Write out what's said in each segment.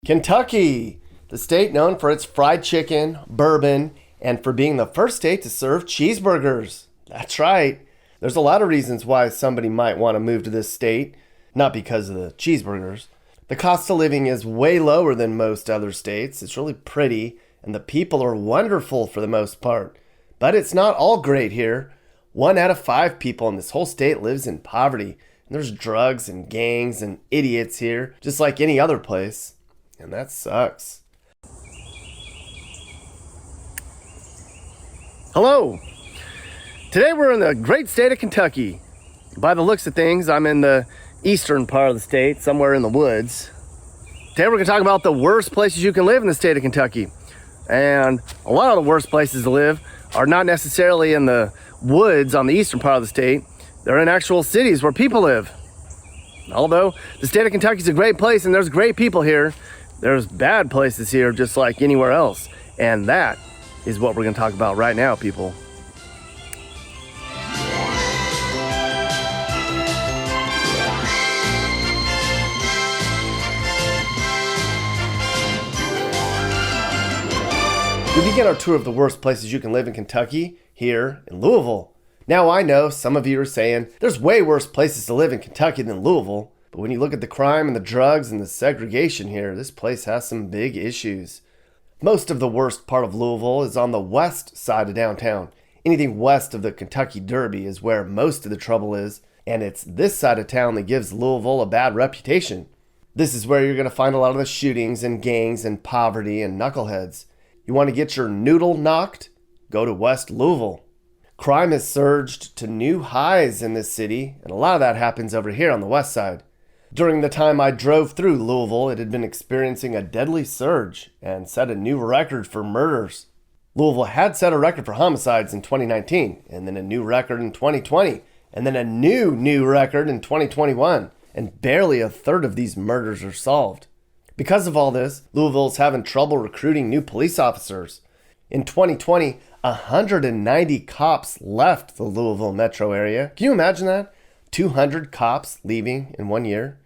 Kentucky, the state known for its fried chicken, bourbon, and for being the first state to serve cheeseburgers. That's right. There's a lot of reasons why somebody might want to move to this state, not because of the cheeseburgers. The cost of living is way lower than most other states. It's really pretty, and the people are wonderful for the most part. But it's not all great here. 1 out of 5 people in this whole state lives in poverty. And there's drugs and gangs and idiots here, just like any other place. And that sucks. Hello. Today we're in the great state of Kentucky. By the looks of things, I'm in the eastern part of the state, somewhere in the woods. Today we're going to talk about the worst places you can live in the state of Kentucky. And a lot of the worst places to live are not necessarily in the woods on the eastern part of the state. They're in actual cities where people live. Although the state of Kentucky is a great place and there's great people here, there's bad places here just like anywhere else. And that is what we're going to talk about right now, people. We begin our tour of the worst places you can live in Kentucky here in Louisville. Now I know some of you are saying there's way worse places to live in Kentucky than Louisville, but when you look at the crime and the drugs and the segregation here, this place has some big issues. Most of the worst part of Louisville is on the west side of downtown. Anything west of the Kentucky Derby is where most of the trouble is, and it's this side of town that gives Louisville a bad reputation. This is where you're going to find a lot of the shootings and gangs and poverty and knuckleheads. You want to get your noodle knocked? Go to West Louisville. Crime has surged to new highs in this city, and a lot of that happens over here on the west side. During the time I drove through Louisville, it had been experiencing a deadly surge and set a new record for murders. Louisville had set a record for homicides in 2019, and then a new record in 2020, and then a new record in 2021, and barely a third of these murders are solved. Because of all this, Louisville's having trouble recruiting new police officers. In 2020, 190 cops left the Louisville metro area. Can you imagine that? 200 cops leaving in 1 year.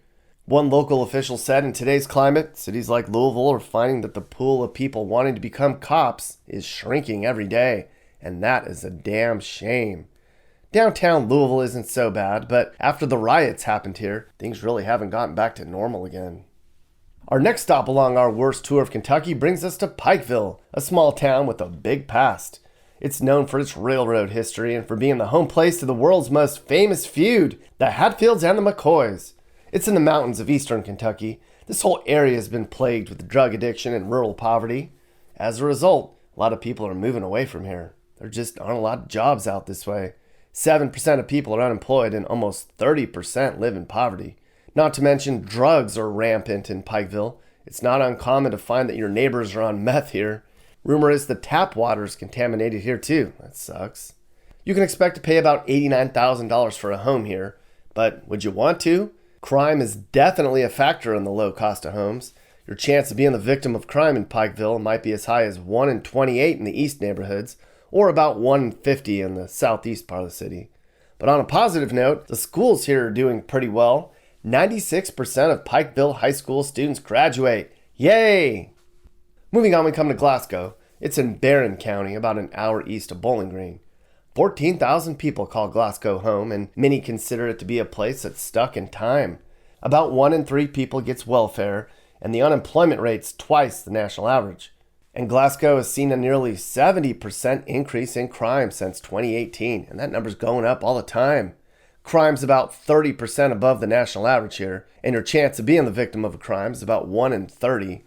One local official said in today's climate, cities like Louisville are finding that the pool of people wanting to become cops is shrinking every day, and that is a damn shame. Downtown Louisville isn't so bad, but after the riots happened here, things really haven't gotten back to normal again. Our next stop along our worst tour of Kentucky brings us to Pikeville, a small town with a big past. It's known for its railroad history and for being the home place to the world's most famous feud, the Hatfields and the McCoys. It's in the mountains of eastern Kentucky. This whole area has been plagued with drug addiction and rural poverty. As a result, a lot of people are moving away from here. There just aren't a lot of jobs out this way. 7% of people are unemployed and almost 30% live in poverty. Not to mention drugs are rampant in Pikeville. It's not uncommon to find that your neighbors are on meth here. Rumor is the tap water is contaminated here too. That sucks. You can expect to pay about $89,000 for a home here, but would you want to? Crime is definitely a factor in the low cost of homes. Your chance of being the victim of crime in Pikeville might be as high as 1 in 28 in the east neighborhoods, or about 1 in 50 in the southeast part of the city. But on a positive note, the schools here are doing pretty well. 96% of Pikeville high school students graduate. Yay! Moving on, we come to Glasgow. It's in Barron County, about an hour east of Bowling Green. 14,000 people call Glasgow home, and many consider it to be a place that's stuck in time. About 1 in 3 people gets welfare, and the unemployment rate's twice the national average. And Glasgow has seen a nearly 70% increase in crime since 2018, and that number's going up all the time. Crime's about 30% above the national average here, and your chance of being the victim of a crime is about 1 in 30.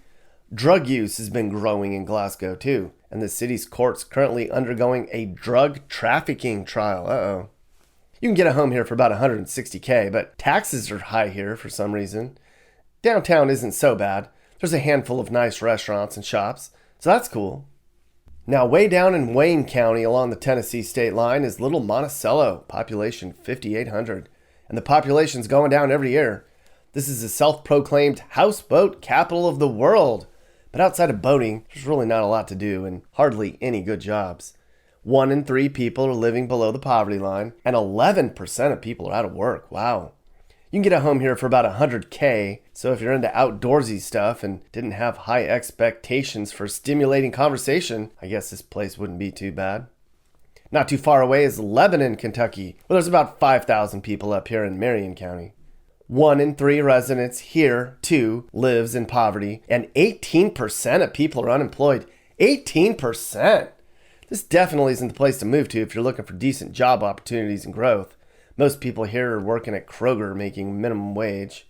Drug use has been growing in Glasgow too, and the city's court's currently undergoing a drug trafficking trial. Uh-oh. You can get a home here for about $160K, but taxes are high here for some reason. Downtown isn't so bad. There's a handful of nice restaurants and shops, so that's cool. Now, way down in Wayne County along the Tennessee state line is Little Monticello, population 5,800, and the population's going down every year. This is the self-proclaimed houseboat capital of the world. But outside of boating, there's really not a lot to do and hardly any good jobs. 1 in 3 people are living below the poverty line, and 11% of people are out of work. Wow. You can get a home here for about $100K, so if you're into outdoorsy stuff and didn't have high expectations for stimulating conversation, I guess this place wouldn't be too bad. Not too far away is Lebanon, Kentucky, where there's about 5,000 people up here in Marion County. 1 in 3 residents here, too, lives in poverty, and 18% of people are unemployed. 18%! This definitely isn't the place to move to if you're looking for decent job opportunities and growth. Most people here are working at Kroger making minimum wage.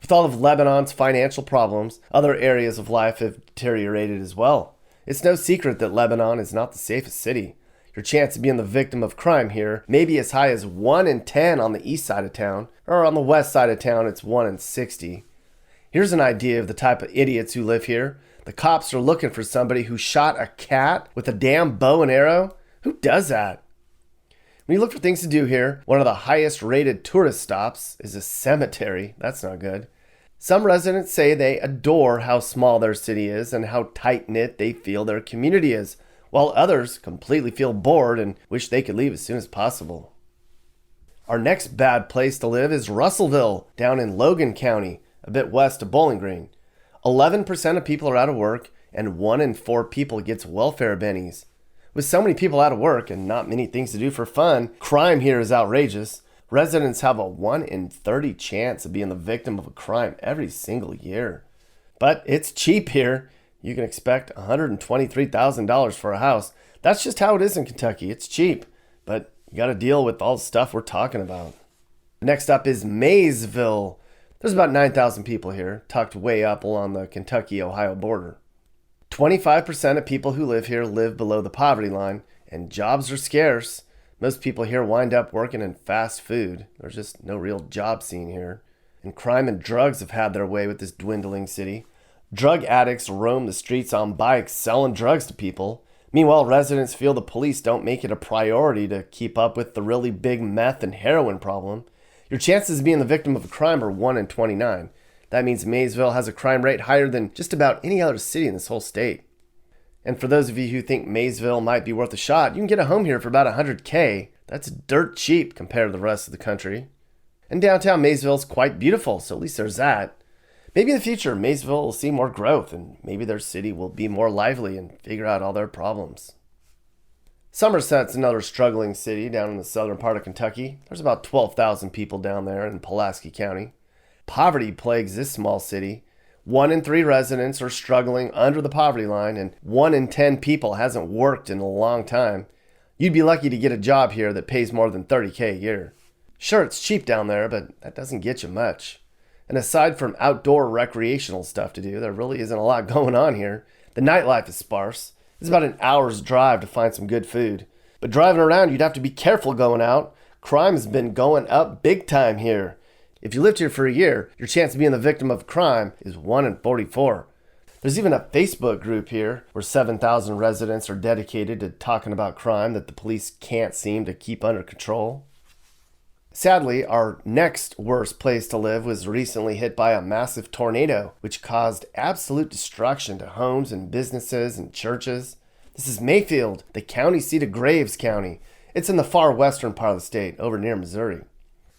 With all of Lebanon's financial problems, other areas of life have deteriorated as well. It's no secret that Lebanon is not the safest city. Your chance of being the victim of crime here may be as high as 1 in 10 on the east side of town, or on the west side of town it's 1 in 60. Here's an idea of the type of idiots who live here. The cops are looking for somebody who shot a cat with a damn bow and arrow. Who does that? When you look for things to do here, one of the highest rated tourist stops is a cemetery. That's not good. Some residents say they adore how small their city is and how tight-knit they feel their community is, while others completely feel bored and wish they could leave as soon as possible. Our next bad place to live is Russellville, down in Logan County, a bit west of Bowling Green. 11% of people are out of work, and 1 in 4 people gets welfare bennies. With so many people out of work and not many things to do for fun, crime here is outrageous. Residents have a 1 in 30 chance of being the victim of a crime every single year. But it's cheap here. You can expect $123,000 for a house. That's just how it is in Kentucky. It's cheap, but you got to deal with all the stuff we're talking about. Next up is MAYSVILLE. There's about 9,000 people here, tucked way up along the Kentucky-Ohio border. 25% of people who live here live below the poverty line, and jobs are scarce. Most people here wind up working in fast food. There's just no real job scene here. And crime and drugs have had their way with this dwindling city. Drug addicts roam the streets on bikes selling drugs to people. Meanwhile, residents feel the police don't make it a priority to keep up with the really big meth and heroin problem. Your chances of being the victim of a crime are 1 in 29. That means MAYSVILLE has a crime rate higher than just about any other city in this whole state. And for those of you who think MAYSVILLE might be worth a shot, you can get a home here for about $100K. That's dirt cheap compared to the rest of the country. And downtown MAYSVILLE is quite beautiful, so at least there's that. Maybe in the future, MAYSVILLE will see more growth, and maybe their city will be more lively and figure out all their problems. Somerset's another struggling city down in the southern part of Kentucky. There's about 12,000 people down there in Pulaski County. Poverty plagues this small city. 1 in 3 residents are struggling under the poverty line, and 1 in 10 people hasn't worked in a long time. You'd be lucky to get a job here that pays more than $30K a year. Sure, it's cheap down there, but that doesn't get you much. And aside from outdoor recreational stuff to do, there really isn't a lot going on here. The nightlife is sparse. It's about an hour's drive to find some good food. But driving around, you'd have to be careful going out. Crime's been going up big time here. If you lived here for a year, your chance of being the victim of a crime is 1 in 44. There's even a Facebook group here where 7,000 residents are dedicated to talking about crime that the police can't seem to keep under control. Sadly, our next worst place to live was recently hit by a massive tornado, which caused absolute destruction to homes and businesses and churches. This is Mayfield, the county seat of Graves County. It's in the far western part of the state, over near Missouri.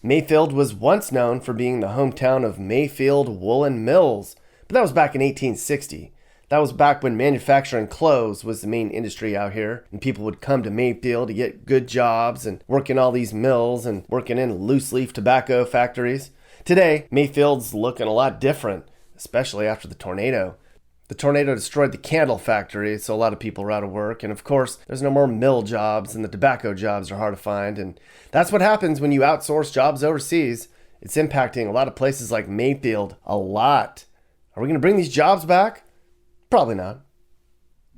Mayfield was once known for being the hometown of Mayfield Woolen Mills, but that was back in 1860. That was back when manufacturing clothes was the main industry out here, and people would come to Mayfield to get good jobs and work in all these mills and working in loose-leaf tobacco factories. Today, Mayfield's looking a lot different, especially after the tornado. The tornado destroyed the candle factory, so a lot of people are out of work. And of course, there's no more mill jobs, and the tobacco jobs are hard to find. And that's what happens when you outsource jobs overseas. It's impacting a lot of places like Mayfield a lot. Are we going to bring these jobs back? Probably not.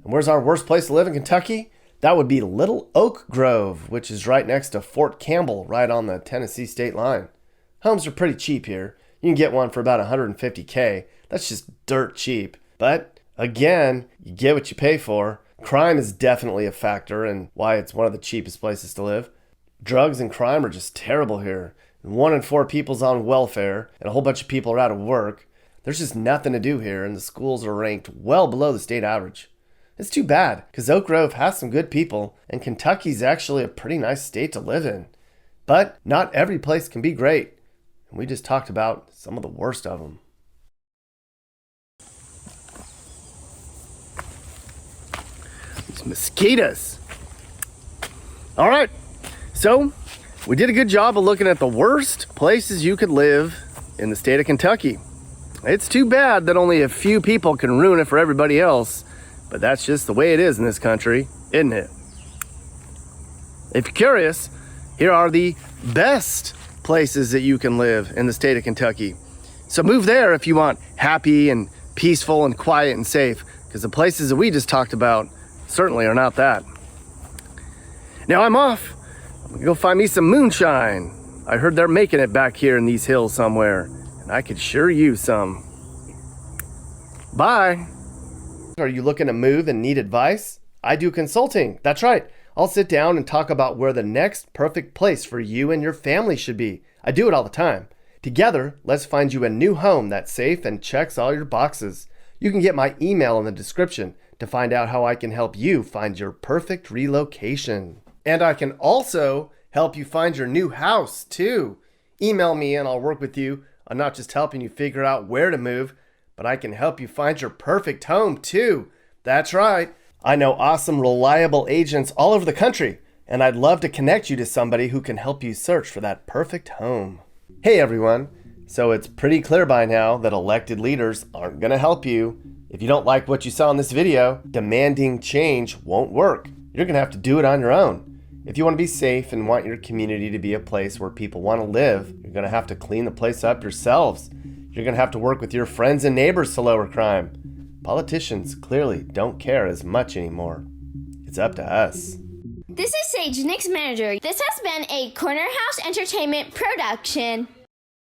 And where's our worst place to live in Kentucky? That would be Little Oak Grove, which is right next to Fort Campbell, right on the Tennessee state line. Homes are pretty cheap here. You can get one for about $150K. That's just dirt cheap. But again, you get what you pay for. Crime is definitely a factor and why it's one of the cheapest places to live. Drugs and crime are just terrible here. 1 in 4 people's on welfare and a whole bunch of people are out of work. There's just nothing to do here, and the schools are ranked well below the state average. It's too bad, because Oak Grove has some good people, and Kentucky's actually a pretty nice state to live in. But not every place can be great. And we just talked about some of the worst of them. These mosquitoes. All right, so we did a good job of looking at the worst places you could live in the state of Kentucky. It's too bad that only a few people can ruin it for everybody else, but that's just the way it is in this country, isn't it? If you're curious, here are the best places that you can live in the state of Kentucky. So move there if you want happy and peaceful and quiet and safe, because the places that we just talked about certainly are not that. Now I'm off. I'm gonna go find me some moonshine. I heard they're making it back here in these hills somewhere, and I could sure use some. Bye. Are you looking to move and need advice? I do consulting. That's right. I'll sit down and talk about where the next perfect place for you and your family should be. I do it all the time. Together, let's find you a new home that's safe and checks all your boxes. You can get my email in the description to find out how I can help you find your perfect relocation. And I can also help you find your new house too. Email me and I'll work with you on not just helping you figure out where to move, but I can help you find your perfect home too. That's right. I know awesome, reliable agents all over the country, and I'd love to connect you to somebody who can help you search for that perfect home. Hey everyone. So it's pretty clear by now that elected leaders aren't going to help you. If you don't like what you saw in this video, demanding change won't work. You're going to have to do it on your own. If you want to be safe and want your community to be a place where people want to live, you're going to have to clean the place up yourselves. You're going to have to work with your friends and neighbors to lower crime. Politicians clearly don't care as much anymore. It's up to us. This is Sage, Nick's manager. This has been a Corner House Entertainment production.